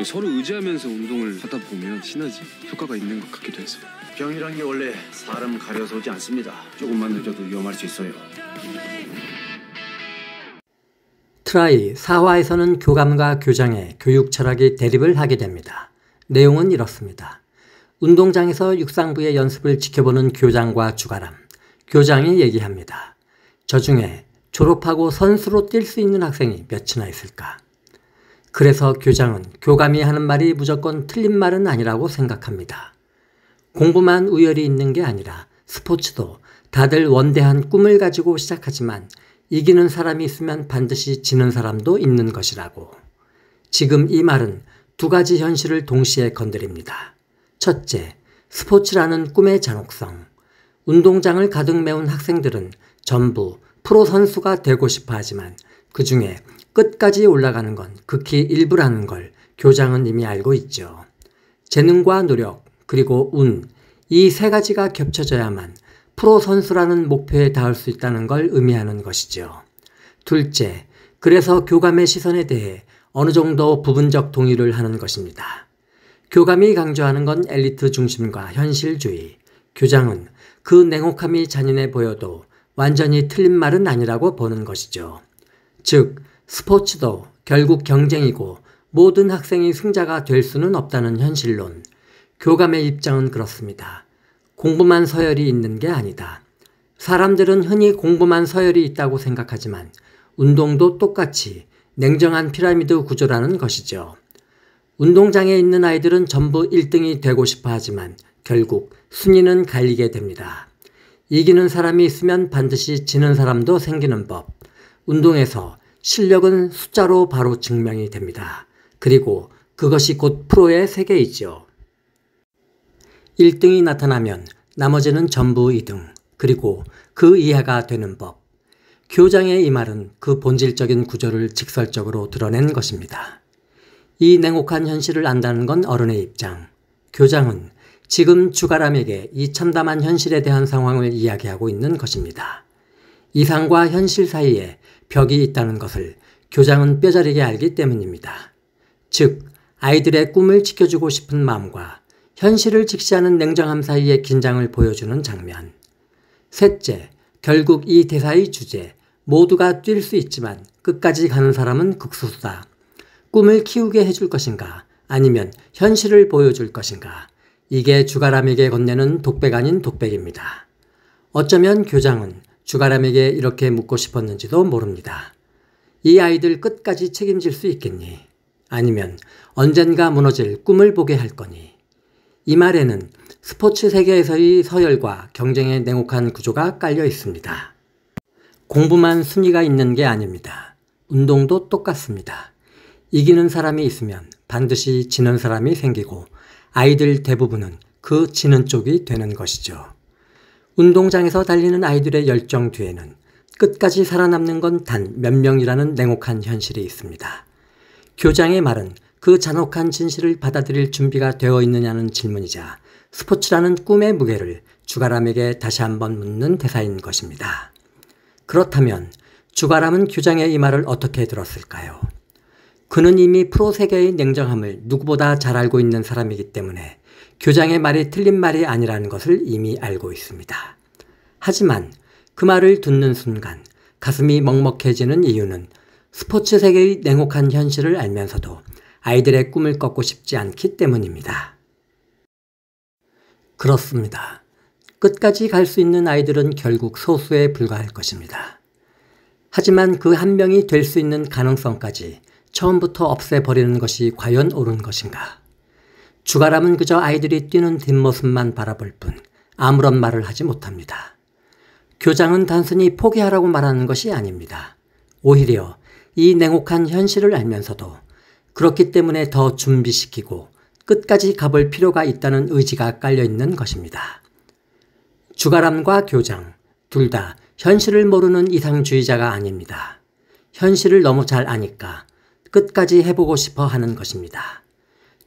서로 의지하면서 운동을 하다 보면 시너지 효과가 있는 것 같기도 해서. 병이란 게 원래 사람 가려서 오지 않습니다. 조금만 늦어도 위험할 수 있어요. 트라이 4화에서는 교감과 교장의 교육 철학이 대립을 하게 됩니다. 내용은 이렇습니다. 운동장에서 육상부의 연습을 지켜보는 교장과 주가람. 교장이 얘기합니다. 저 중에 졸업하고 선수로 뛸 수 있는 학생이 몇이나 있을까? 그래서 교장은 교감이 하는 말이 무조건 틀린 말은 아니라고 생각합니다. 공부만 우열이 있는 게 아니라 스포츠도 다들 원대한 꿈을 가지고 시작하지만 이기는 사람이 있으면 반드시 지는 사람도 있는 것이라고. 지금 이 말은 두 가지 현실을 동시에 건드립니다. 첫째, 스포츠라는 꿈의 잔혹성. 운동장을 가득 메운 학생들은 전부 프로 선수가 되고 싶어 하지만 그 중에 끝까지 올라가는 건 극히 일부라는 걸 교장은 이미 알고 있죠. 재능과 노력, 그리고 운, 이 세 가지가 겹쳐져야만 프로 선수라는 목표에 닿을 수 있다는 걸 의미하는 것이죠. 둘째, 그래서 교감의 시선에 대해 어느 정도 부분적 동의를 하는 것입니다. 교감이 강조하는 건 엘리트 중심과 현실주의. 교장은 그 냉혹함이 잔인해 보여도 완전히 틀린 말은 아니라고 보는 것이죠. 즉, 스포츠도 결국 경쟁이고 모든 학생이 승자가 될 수는 없다는 현실론. 교감의 입장은 그렇습니다. 공부만 서열이 있는 게 아니다. 사람들은 흔히 공부만 서열이 있다고 생각하지만 운동도 똑같이 냉정한 피라미드 구조라는 것이죠. 운동장에 있는 아이들은 전부 1등이 되고 싶어 하지만 결국 순위는 갈리게 됩니다. 이기는 사람이 있으면 반드시 지는 사람도 생기는 법. 운동에서 실력은 숫자로 바로 증명이 됩니다. 그리고 그것이 곧 프로의 세계이죠. 1등이 나타나면 나머지는 전부 2등, 그리고 그 이하가 되는 법. 교장의 이 말은 그 본질적인 구조를 직설적으로 드러낸 것입니다. 이 냉혹한 현실을 안다는 건 어른의 입장. 교장은 지금 주가람에게 이 참담한 현실에 대한 상황을 이야기하고 있는 것입니다. 이상과 현실 사이에 벽이 있다는 것을 교장은 뼈저리게 알기 때문입니다. 즉, 아이들의 꿈을 지켜주고 싶은 마음과 현실을 직시하는 냉정함 사이의 긴장을 보여주는 장면. 셋째, 결국 이 대사의 주제, 모두가 뛸 수 있지만 끝까지 가는 사람은 극소수다. 꿈을 키우게 해줄 것인가, 아니면 현실을 보여줄 것인가. 이게 주가람에게 건네는 독백 아닌 독백입니다. 어쩌면 교장은 주가람에게 이렇게 묻고 싶었는지도 모릅니다. 이 아이들 끝까지 책임질 수 있겠니? 아니면 언젠가 무너질 꿈을 보게 할 거니? 이 말에는 스포츠 세계에서의 서열과 경쟁의 냉혹한 구조가 깔려 있습니다. 공부만 순위가 있는 게 아닙니다. 운동도 똑같습니다. 이기는 사람이 있으면 반드시 지는 사람이 생기고 아이들 대부분은 그 지는 쪽이 되는 것이죠. 운동장에서 달리는 아이들의 열정 뒤에는 끝까지 살아남는 건 단 몇 명이라는 냉혹한 현실이 있습니다. 교장의 말은 그 잔혹한 진실을 받아들일 준비가 되어 있느냐는 질문이자 스포츠라는 꿈의 무게를 주가람에게 다시 한번 묻는 대사인 것입니다. 그렇다면 주가람은 교장의 이 말을 어떻게 들었을까요? 그는 이미 프로 세계의 냉정함을 누구보다 잘 알고 있는 사람이기 때문에 교장의 말이 틀린 말이 아니라는 것을 이미 알고 있습니다. 하지만 그 말을 듣는 순간 가슴이 먹먹해지는 이유는 스포츠 세계의 냉혹한 현실을 알면서도 아이들의 꿈을 꺾고 싶지 않기 때문입니다. 그렇습니다. 끝까지 갈 수 있는 아이들은 결국 소수에 불과할 것입니다. 하지만 그 한 명이 될 수 있는 가능성까지 처음부터 없애버리는 것이 과연 옳은 것인가? 주가람은 그저 아이들이 뛰는 뒷모습만 바라볼 뿐 아무런 말을 하지 못합니다. 교장은 단순히 포기하라고 말하는 것이 아닙니다. 오히려 이 냉혹한 현실을 알면서도 그렇기 때문에 더 준비시키고 끝까지 가볼 필요가 있다는 의지가 깔려있는 것입니다. 주가람과 교장, 둘 다 현실을 모르는 이상주의자가 아닙니다. 현실을 너무 잘 아니까 끝까지 해보고 싶어 하는 것입니다.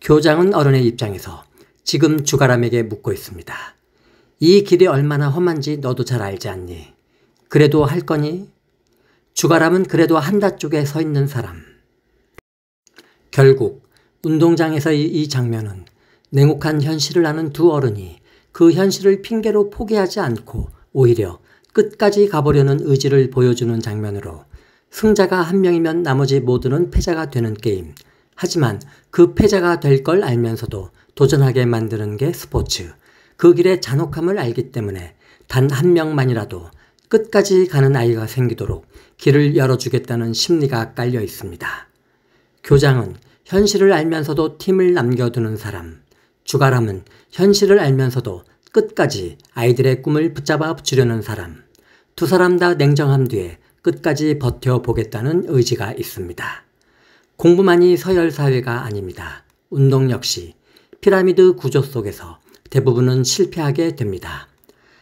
교장은 어른의 입장에서 지금 주가람에게 묻고 있습니다. 이 길이 얼마나 험한지 너도 잘 알지 않니? 그래도 할 거니? 주가람은 그래도 한다 쪽에 서 있는 사람. 결국 운동장에서의 이 장면은 냉혹한 현실을 아는 두 어른이 그 현실을 핑계로 포기하지 않고 오히려 끝까지 가보려는 의지를 보여주는 장면으로 승자가 한 명이면 나머지 모두는 패자가 되는 게임. 하지만 그 패자가 될 걸 알면서도 도전하게 만드는 게 스포츠. 그 길의 잔혹함을 알기 때문에 단 한 명만이라도 끝까지 가는 아이가 생기도록 길을 열어주겠다는 심리가 깔려 있습니다. 교장은 현실을 알면서도 팀을 남겨두는 사람, 주가람은 현실을 알면서도 끝까지 아이들의 꿈을 붙잡아 주려는 사람, 두 사람 다 냉정함 뒤에 끝까지 버텨보겠다는 의지가 있습니다. 공부만이 서열사회가 아닙니다. 운동 역시 피라미드 구조 속에서 대부분은 실패하게 됩니다.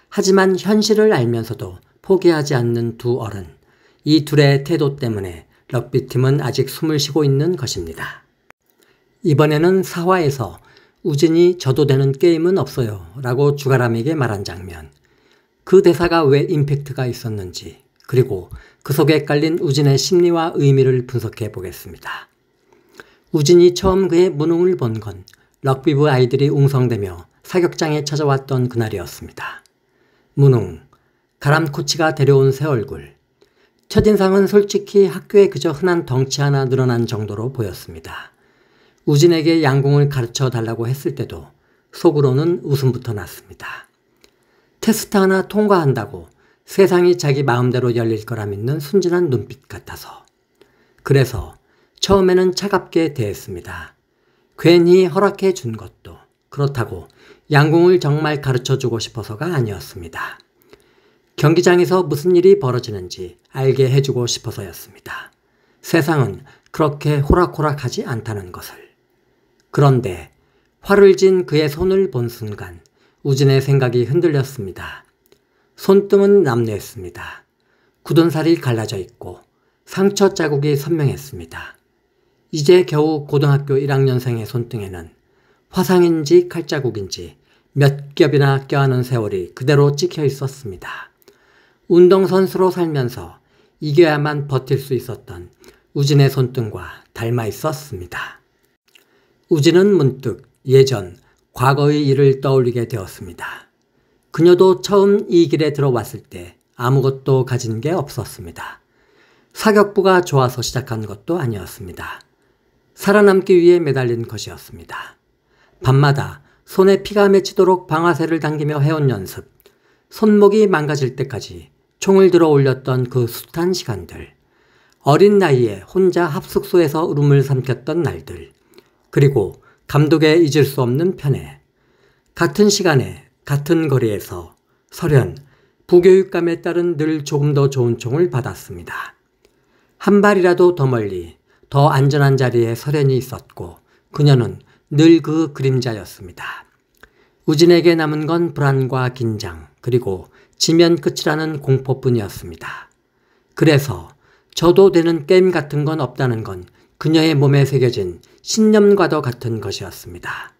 하지만 현실을 알면서도 포기하지 않는 두 어른, 이 둘의 태도 때문에 럭비팀은 아직 숨을 쉬고 있는 것입니다. 이번에는 사화에서 우진이 져도 되는 게임은 없어요 라고 주가람에게 말한 장면. 그 대사가 왜 임팩트가 있었는지, 그리고 그 속에 깔린 우진의 심리와 의미를 분석해 보겠습니다. 우진이 처음 그의 무능을 본 건 럭비부 아이들이 웅성대며 사격장에 찾아왔던 그날이었습니다. 무능, 가람 코치가 데려온 새 얼굴. 첫인상은 솔직히 학교에 그저 흔한 덩치 하나 늘어난 정도로 보였습니다. 우진에게 양궁을 가르쳐 달라고 했을 때도 속으로는 웃음부터 났습니다. 테스트 하나 통과한다고 세상이 자기 마음대로 열릴 거라 믿는 순진한 눈빛 같아서. 그래서 처음에는 차갑게 대했습니다. 괜히 허락해 준 것도 그렇다고 양궁을 정말 가르쳐주고 싶어서가 아니었습니다. 경기장에서 무슨 일이 벌어지는지 알게 해주고 싶어서였습니다. 세상은 그렇게 호락호락하지 않다는 것을. 그런데 화를 진 그의 손을 본 순간 우진의 생각이 흔들렸습니다. 손등은 남루했습니다. 굳은 살이 갈라져 있고 상처 자국이 선명했습니다. 이제 겨우 고등학교 1학년생의 손등에는 화상인지 칼자국인지 몇 겹이나 껴안은 세월이 그대로 찍혀 있었습니다. 운동선수로 살면서 이겨야만 버틸 수 있었던 우진의 손등과 닮아 있었습니다. 우진은 문득 예전 과거의 일을 떠올리게 되었습니다. 그녀도 처음 이 길에 들어왔을 때 아무것도 가진 게 없었습니다. 사격부가 좋아서 시작한 것도 아니었습니다. 살아남기 위해 매달린 것이었습니다. 밤마다 손에 피가 맺히도록 방아쇠를 당기며 해온 연습, 손목이 망가질 때까지 총을 들어 올렸던 그 숱한 시간들, 어린 나이에 혼자 합숙소에서 울음을 삼켰던 날들, 그리고 감독의 잊을 수 없는 편애. 같은 시간에 같은 거리에서 설현, 부교육감에 따른 늘 조금 더 좋은 총을 받았습니다. 한 발이라도 더 멀리, 더 안전한 자리에 설현이 있었고 그녀는 늘 그 그림자였습니다. 우진에게 남은 건 불안과 긴장, 그리고 지면 끝이라는 공포뿐이었습니다. 그래서 져도 되는 게임 같은 건 없다는 건 그녀의 몸에 새겨진 신념과도 같은 것이었습니다.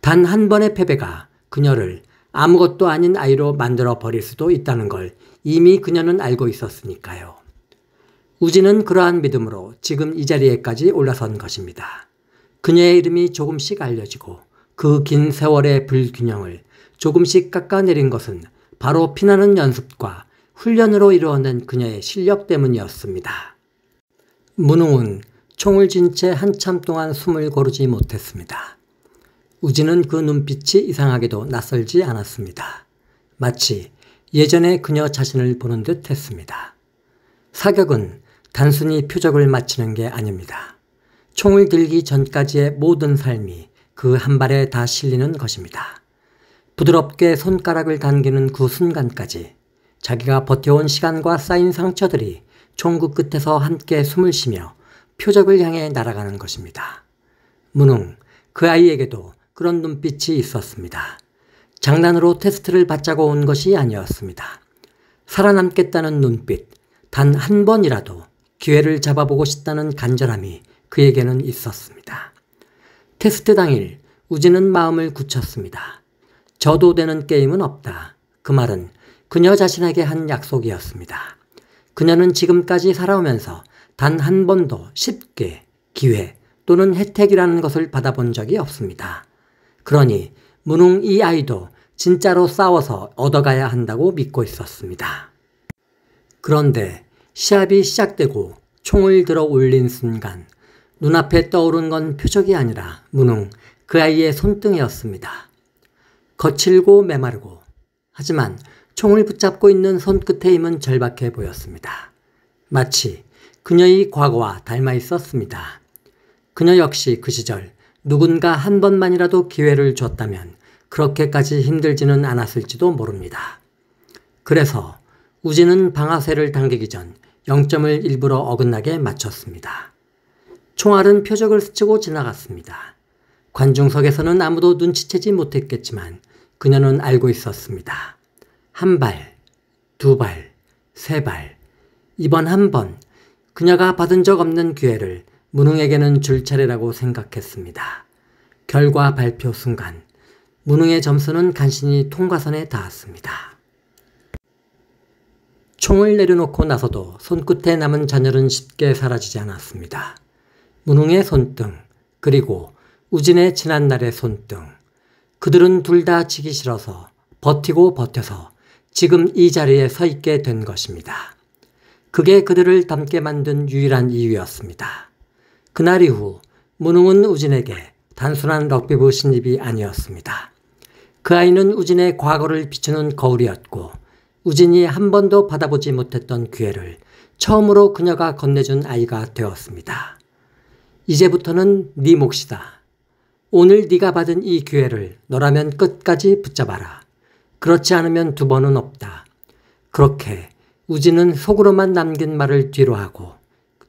단 한 번의 패배가 그녀를 아무것도 아닌 아이로 만들어 버릴 수도 있다는 걸 이미 그녀는 알고 있었으니까요. 우진은 그러한 믿음으로 지금 이 자리에까지 올라선 것입니다. 그녀의 이름이 조금씩 알려지고 그 긴 세월의 불균형을 조금씩 깎아내린 것은 바로 피나는 연습과 훈련으로 이루어낸 그녀의 실력 때문이었습니다. 문웅은 총을 쥔 채 한참 동안 숨을 고르지 못했습니다. 우진은 그 눈빛이 이상하게도 낯설지 않았습니다. 마치 예전에 그녀 자신을 보는 듯 했습니다. 사격은 단순히 표적을 맞추는 게 아닙니다. 총을 들기 전까지의 모든 삶이 그 한 발에 다 실리는 것입니다. 부드럽게 손가락을 당기는 그 순간까지 자기가 버텨온 시간과 쌓인 상처들이 총구 끝에서 함께 숨을 쉬며 표적을 향해 날아가는 것입니다. 문웅, 그 아이에게도 그런 눈빛이 있었습니다. 장난으로 테스트를 받자고 온 것이 아니었습니다. 살아남겠다는 눈빛, 단 한 번이라도 기회를 잡아보고 싶다는 간절함이 그에게는 있었습니다. 테스트 당일 우진은 마음을 굳혔습니다. 져도 되는 게임은 없다. 그 말은 그녀 자신에게 한 약속이었습니다. 그녀는 지금까지 살아오면서 단 한 번도 쉽게 기회 또는 혜택이라는 것을 받아본 적이 없습니다. 그러니 문웅 이 아이도 진짜로 싸워서 얻어가야 한다고 믿고 있었습니다. 그런데 시합이 시작되고 총을 들어 올린 순간 눈앞에 떠오른 건 표적이 아니라 문웅 그 아이의 손등이었습니다. 거칠고 메마르고 하지만 총을 붙잡고 있는 손끝의 힘은 절박해 보였습니다. 마치 그녀의 과거와 닮아 있었습니다. 그녀 역시 그 시절 누군가 한 번만이라도 기회를 줬다면 그렇게까지 힘들지는 않았을지도 모릅니다. 그래서 우진은 방아쇠를 당기기 전 0점을 일부러 어긋나게 맞췄습니다. 총알은 표적을 스치고 지나갔습니다. 관중석에서는 아무도 눈치채지 못했겠지만 그녀는 알고 있었습니다. 한 발, 두 발, 세 발, 이번 한 번 그녀가 받은 적 없는 기회를 문웅에게는 줄 차례라고 생각했습니다. 결과 발표 순간 문웅의 점수는 간신히 통과선에 닿았습니다. 총을 내려놓고 나서도 손끝에 남은 잔열은 쉽게 사라지지 않았습니다. 문웅의 손등, 그리고 우진의 지난날의 손등. 그들은 둘 다 지기 싫어서 버티고 버텨서 지금 이 자리에 서 있게 된 것입니다. 그게 그들을 닮게 만든 유일한 이유였습니다. 그날 이후 문웅은 우진에게 단순한 럭비부 신입이 아니었습니다. 그 아이는 우진의 과거를 비추는 거울이었고 우진이 한 번도 받아보지 못했던 기회를 처음으로 그녀가 건네준 아이가 되었습니다. 이제부터는 네 몫이다. 오늘 네가 받은 이 기회를 너라면 끝까지 붙잡아라. 그렇지 않으면 두 번은 없다. 그렇게 우진은 속으로만 남긴 말을 뒤로하고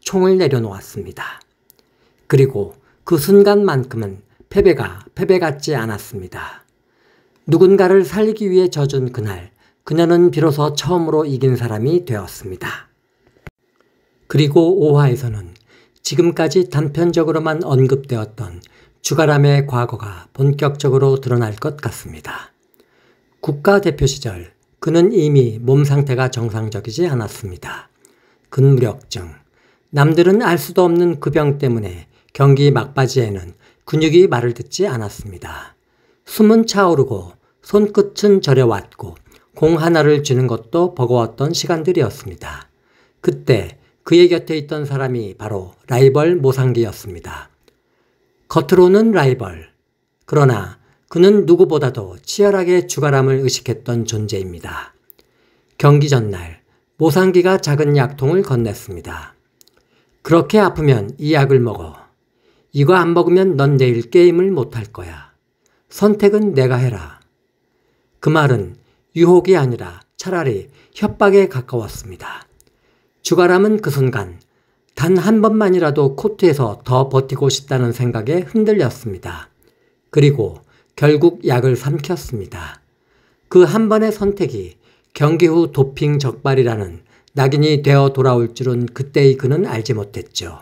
총을 내려놓았습니다. 그리고 그 순간만큼은 패배가 패배 같지 않았습니다. 누군가를 살리기 위해 져준 그날 그녀는 비로소 처음으로 이긴 사람이 되었습니다. 그리고 5화에서는 지금까지 단편적으로만 언급되었던 주가람의 과거가 본격적으로 드러날 것 같습니다. 국가대표 시절 그는 이미 몸 상태가 정상적이지 않았습니다. 근무력증, 남들은 알 수도 없는 그 병 때문에 경기 막바지에는 근육이 말을 듣지 않았습니다. 숨은 차오르고 손끝은 저려왔고 공 하나를 쥐는 것도 버거웠던 시간들이었습니다. 그때 그의 곁에 있던 사람이 바로 라이벌 모상기였습니다. 겉으로는 라이벌, 그러나 그는 누구보다도 치열하게 주가람을 의식했던 존재입니다. 경기 전날 모상기가 작은 약통을 건넸습니다. 그렇게 아프면 이 약을 먹어. 이거 안 먹으면 넌 내일 게임을 못할 거야. 선택은 내가 해라. 그 말은 유혹이 아니라 차라리 협박에 가까웠습니다. 주가람은 그 순간 단 한 번만이라도 코트에서 더 버티고 싶다는 생각에 흔들렸습니다. 그리고 결국 약을 삼켰습니다. 그 한 번의 선택이 경기 후 도핑 적발이라는 낙인이 되어 돌아올 줄은 그때의 그는 알지 못했죠.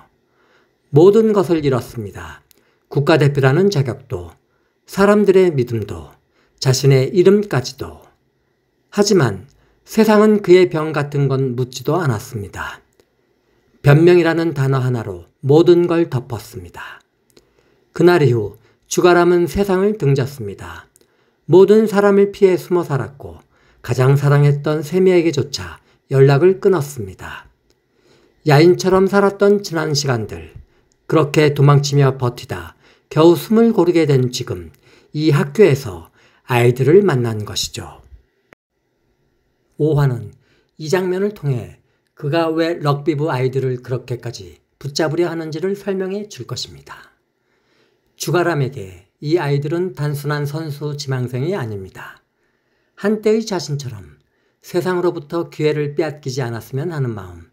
모든 것을 잃었습니다. 국가대표라는 자격도, 사람들의 믿음도, 자신의 이름까지도. 하지만 세상은 그의 병 같은 건 묻지도 않았습니다. 변명이라는 단어 하나로 모든 걸 덮었습니다. 그날 이후 주가람은 세상을 등졌습니다. 모든 사람을 피해 숨어 살았고 가장 사랑했던 세미에게조차 연락을 끊었습니다. 야인처럼 살았던 지난 시간들, 그렇게 도망치며 버티다 겨우 숨을 고르게 된 지금 이 학교에서 아이들을 만난 것이죠. 5화는 이 장면을 통해 그가 왜 럭비부 아이들을 그렇게까지 붙잡으려 하는지를 설명해 줄 것입니다. 주가람에게 이 아이들은 단순한 선수 지망생이 아닙니다. 한때의 자신처럼 세상으로부터 기회를 빼앗기지 않았으면 하는 마음,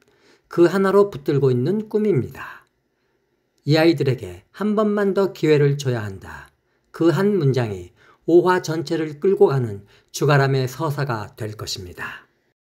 그 하나로 붙들고 있는 꿈입니다. 이 아이들에게 한 번만 더 기회를 줘야 한다. 그 한 문장이 5화 전체를 끌고 가는 주가람의 서사가 될 것입니다.